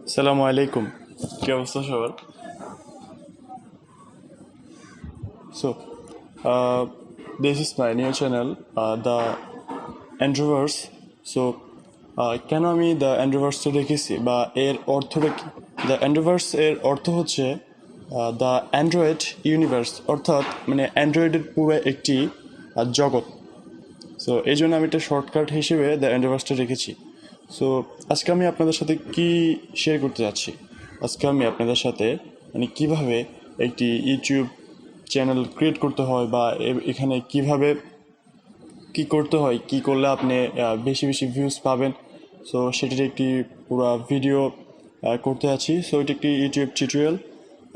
আসসালামু আলাইকুম, কি অবস্থা সবার? So, this is my new channel, The Androverse. So, কেন আমি দ্য অ্যান্ড্রোভার্সটা রেখেছি বা এর অর্থটা কি? দ্য অ্যান্ড্রোভার্স এর অর্থ হচ্ছে দ্য অ্যান্ড্রয়েড ইউনিভার্স, অর্থাৎ মানে অ্যান্ড্রয়েডের পুরো একটি জগৎ। সো এই জন্য আমি একটা শর্টকাট হিসেবে দ্য অ্যান্ড্রোভার্সটা রেখেছি। সো আজকে আমি আপনাদের সাথে কি শেয়ার করতে যাচ্ছি, আজকে আমি আপনাদের সাথে মানে কিভাবে একটি ইউটিউব চ্যানেল ক্রিয়েট করতে হয় বা এখানে কিভাবে কি করতে হয়, কি করলে আপনি বেশি বেশি ভিউজ পাবেন, সো সেটির একটি পুরো ভিডিও করতে আছি। সো এটি একটি ইউটিউব টিউটোরিয়াল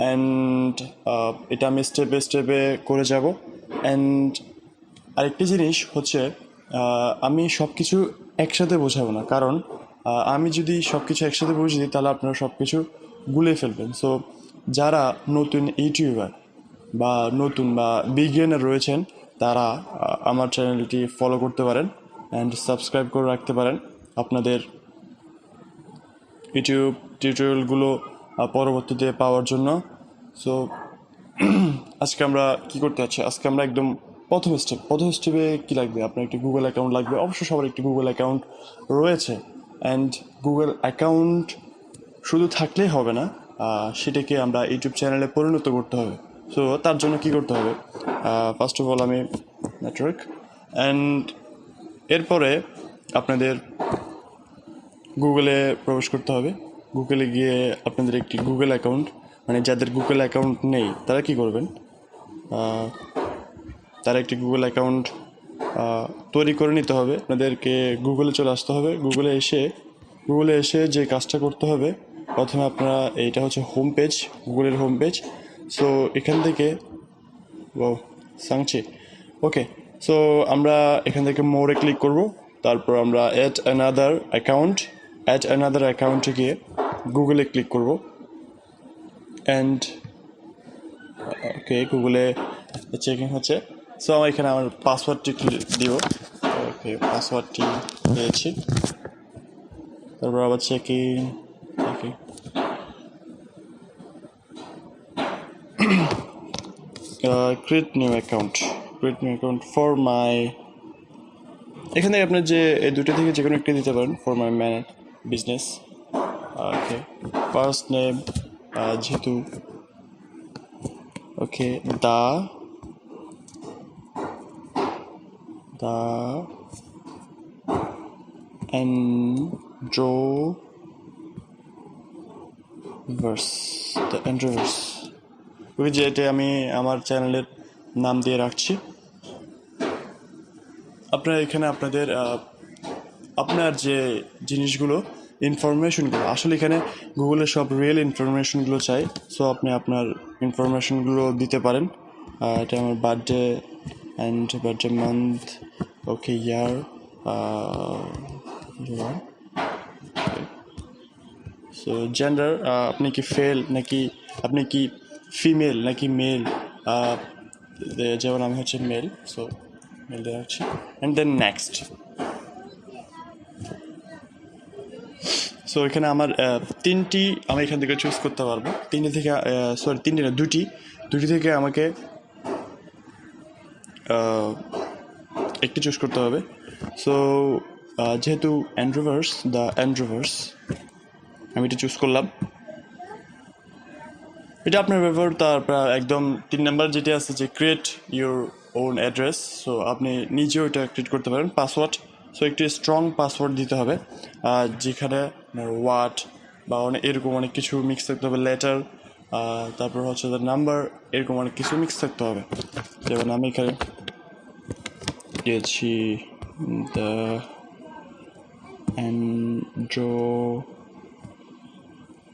অ্যান্ড এটা আমি স্টেপে স্টেপে করে যাব। অ্যান্ড আরেকটি জিনিস হচ্ছে আমি সব কিছু একসাথে বোঝাবো না, কারণ আমি যদি সব কিছু একসাথে বুঝিয়ে দিই তাহলে আপনারা সব কিছু গুলিয়ে ফেলবেন। সো যারা নতুন ইউটিউবার বা নতুন বা বিগিনার রয়েছেন তারা আমার চ্যানেলটি ফলো করতে পারেন অ্যান্ড সাবস্ক্রাইব করে রাখতে পারেন আপনাদের ইউটিউব টিউটোরিয়ালগুলো পরবর্তীতে পাওয়ার জন্য। সো আজকে আমরা কি করতে যাচ্ছি, আজকে আমরা একদম প্রথম স্টেপে কি লাগবে, আপনার একটি গুগল অ্যাকাউন্ট লাগবে। অবশ্য সবার একটি গুগল অ্যাকাউন্ট রয়েছে, অ্যান্ড গুগল অ্যাকাউন্ট শুধু থাকলেই হবে না, সেটাকে আমরা ইউটিউব চ্যানেলে পরিণত করতে হবে। সো তার জন্য কি করতে হবে, ফার্স্ট অফ অল আমি নেটওয়ার্ক, অ্যান্ড এরপরে আপনাদের গুগলে প্রবেশ করতে হবে। গুগলে গিয়ে আপনাদের একটি গুগল অ্যাকাউন্ট, মানে যাদের গুগল অ্যাকাউন্ট নেই তারা কি করবেন, তারা একটি গুগল অ্যাকাউন্ট তৈরি করে নিতে হবে। আপনাদেরকে গুগলে চলে আসতে হবে। গুগলে এসে যে কাজটা করতে হবে, প্রথমে আপনারা, এইটা হচ্ছে হোম পেজ, গুগলের হোম পেজ। সো এখান থেকে ও সাংচি ওকে, সো আমরা এখান থেকে মোরে ক্লিক করব। তারপর আমরা অ্যাড অ্যানাদার অ্যাকাউন্টে গিয়ে গুগলে ক্লিক করব। অ্যান্ড ওকে, গুগলে চেকিং হচ্ছে। সো আমার এখানে আমার পাসওয়ার্ডটি দিব। ওকে, পাসওয়ার্ডটি পেয়েছি। তারপর আবার checking. Okay, create new account for my, এখান থেকে আপনার যে এই দুটো থেকে যে কোনো একটি দিতে পারেন, for my manage business. Okay, first name যেহেতু, ওকে, দা অ্যান্ড্রোভার্স, ওই যে এটা আমি আমার চ্যানেলের নাম দিয়ে রাখছি। আপনারা এখানে আপনার যে জিনিসগুলো, ইনফরমেশনগুলো, আসলে এখানে গুগলের সব রিয়েল ইনফরমেশনগুলো চাই। সো আপনি আপনার ইনফরমেশনগুলো দিতে পারেন। এটা আমার birthday and birthday month, okay, year, so gender, আপনি কি আপনি কি ফিমেল নাকি মেল, যেমন আমি হচ্ছে মেল, সো মেল দেওয়া হচ্ছে। And then next. সো এখানে আমার তিনটি আমি এখান থেকে চুজ করতে পারবো। তিনটি না, দুটি থেকে আমাকে একটি চুজ করতে হবে। সো যেহেতু দ্য অ্যান্ড্রোভার্স, আমি এটা চুজ করলাম। এটা আপনার ব্যবহার। তারপর একদম 3 নাম্বার যেটা আছে যে create your own address, so আপনি নিজেও এটা ক্রিয়েট করতে পারেন। পাসওয়ার্ড, সো একটি স্ট্রং পাসওয়ার্ড দিতে হবে, যেখানে ওয়ার্ড বা এরকম অনেক কিছু মিক্স থাকতে হবে, লেটার, তারপর হচ্ছে নাম্বার, এরকম অনেক কিছু মিক্স থাকতে হবে। যেমন আমি এখানে দিয়েছি দ্য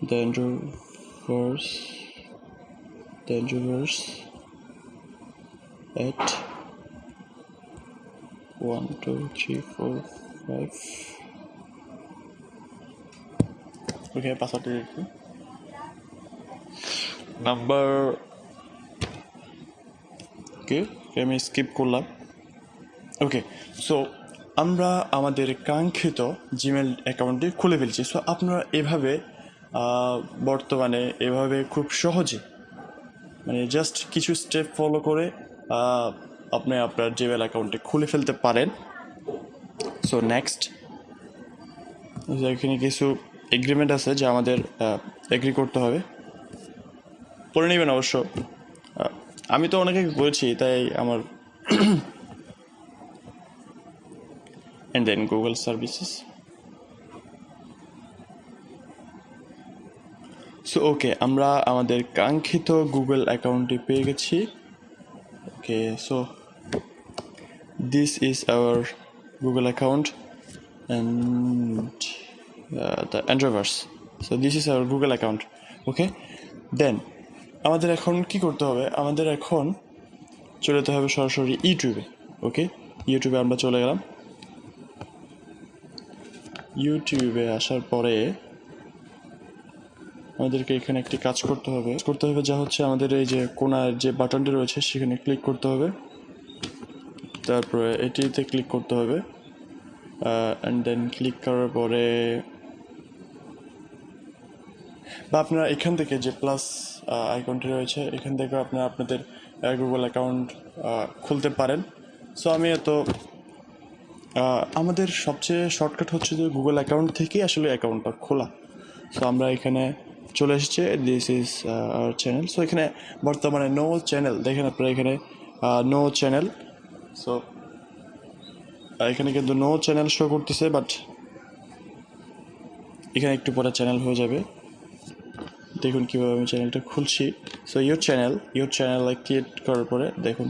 অ্যান্ড্রোভার্স at 1 2 3 4 5, ওকে, পাসওয়ার্ডটি লিখি, নাম্বার, ওকে, আমি স্কিপ করলাম। ওকে, সো আমরা আমাদের কাঙ্ক্ষিত জিমেল অ্যাকাউন্টটি খুলে ফেলছি। সো আপনারা এভাবে বর্তমানে এভাবে খুব সহজে মানে জাস্ট কিছু স্টেপ ফলো করে আপনি আপনার জিমেল অ্যাকাউন্টে খুলে ফেলতে পারেন। সো নেক্সট এখানে কিছু এগ্রিমেন্ট আছে যা আমাদের এগ্রি করতে হবে, পড়ে নেবেন অবশ্য। আমি তো অনেকে বলছি তাই আমার and then Google services. So okay, আমরা আমাদের কাঙ্ক্ষিত গুগল অ্যাকাউন্টটি পেয়ে গেছি। Okay, so this is our Google account and the অ্যান্ড্রোভার্স। So this is our Google account. Okay, then আমাদের এখন কি করতে হবে? আমাদের এখন চলে যেতে হবে সরাসরি ইউটিউবে। ওকে, ইউটিউবে আমরা চলে গেলাম। ইউটিউবে আসার পরে আমাদেরকে এখানে একটি কাজ করতে হবে যা হচ্ছে আমাদের এই যে কোণার যে বাটনটি রয়েছে সেখানে ক্লিক করতে হবে, তারপরে এটিতে ক্লিক করতে হবে, অ্যান্ড দেন ক্লিক করার পরে বা আপনারা এখান থেকে যে প্লাস আইকনটি রয়েছে এখান থেকে আপনারা আপনাদের গুগল অ্যাকাউন্ট খুলতে পারেন। সো আমি আমাদের সবচেয়ে শর্টকাট হচ্ছে যে গুগল অ্যাকাউন্ট থেকেই আসলে অ্যাকাউন্টটা খোলা। সো আমরা এখানে চলে এসেছে, this is our channel. So এখানে বর্তমানে নো চ্যানেল, দেখেন আপনারা এখানে নো চ্যানেল। সো এখানে কিন্তু নো চ্যানেল শো করতেছে, বাট এখানে একটু পরে চ্যানেল হয়ে যাবে। দেখুন কীভাবে আমি চ্যানেলটা খুলছি। সো ইউর চ্যানেল ক্রিয়েট করার পরে দেখুন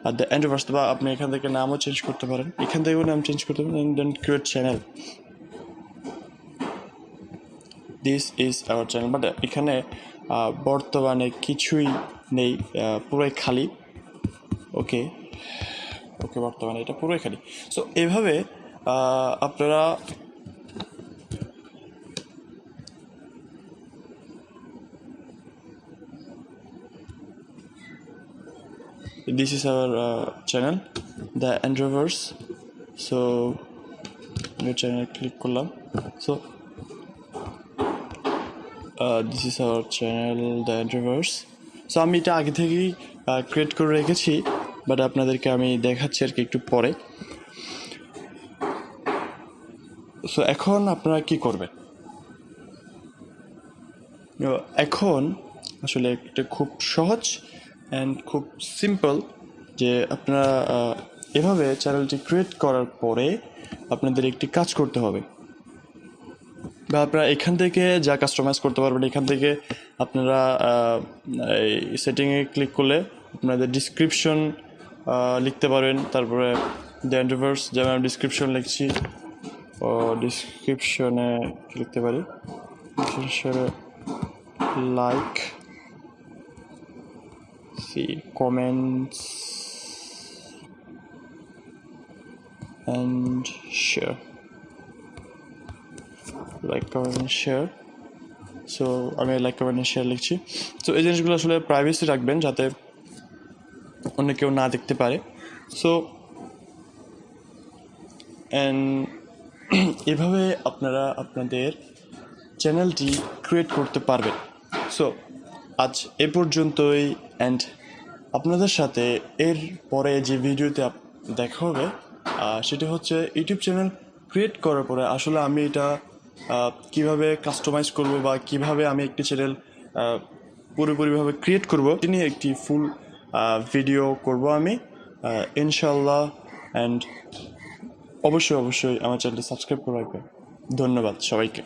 আর দ্য অ্যান্ড্রোভার্স, বা আপনি এখান থেকে নামও চেঞ্জ করতে পারেন, এখান থেকেও নাম চেঞ্জ করতে পারেন, then create channel. This is our channel, but এখানে বর্তমানে কিছুই নেই, পুরোই খালি। ওকে, বর্তমানে এটা পুরোই খালি। সো এভাবে আপনারা this is our channel the Androverse. So new channel click করলাম। So this is our channel the Androverse. So আমি এটা আগে থেকেই ক্রিয়েট করে রেখেছি, বাট আপনাদেরকে আমি দেখাচ্ছি আর কি একটু পরে। সো এখন আপনারা কি করবেন? এখন আসলে এটা খুব সহজ অ্যান্ড খুব সিম্পল যে আপনারা এভাবে চ্যানেলটি ক্রিয়েট করার পরে আপনাদের একটি কাজ করতে হবে, বা আপনারা এখান থেকে যা কাস্টমাইজ করতে পারবেন। এখান থেকে আপনারা এই সেটিংয়ে ক্লিক করলে আপনাদের ডিসক্রিপশন লিখতে পারবেন, তারপরে দ্য অ্যান্ড্রোভার্স, যেমন আমি ডিসক্রিপশন লিখছি, ও ডিসক্রিপশনে লিখতে পারি like, see comments and share, like comment and share. So আমি লাইক কমেন্ট and share লিখছি। সো এই জিনিসগুলো আসলে প্রাইভেসি রাখবেন যাতে অন্য কেউ না দেখতে পারে। সো এভাবে আপনারা আপনাদের চ্যানেলটি ক্রিয়েট করতে পারবেন। সো আজ এ পর্যন্তই, অ্যান্ড আপনাদের সাথে এর পরে যে ভিডিওতে দেখা হবে সেটা হচ্ছে ইউটিউব চ্যানেল ক্রিয়েট করার পরে আসলে আমি এটা কীভাবে কাস্টমাইজ করব বা কিভাবে আমি একটি চ্যানেল পুরোপুরিভাবে ক্রিয়েট করব এটি নিয়ে একটি ফুল ভিডিও করব আমি ইনশাল্লাহ। অ্যান্ড অবশ্যই আমার চ্যানেলটি সাবস্ক্রাইব করে রাখবেন। ধন্যবাদ সবাইকে।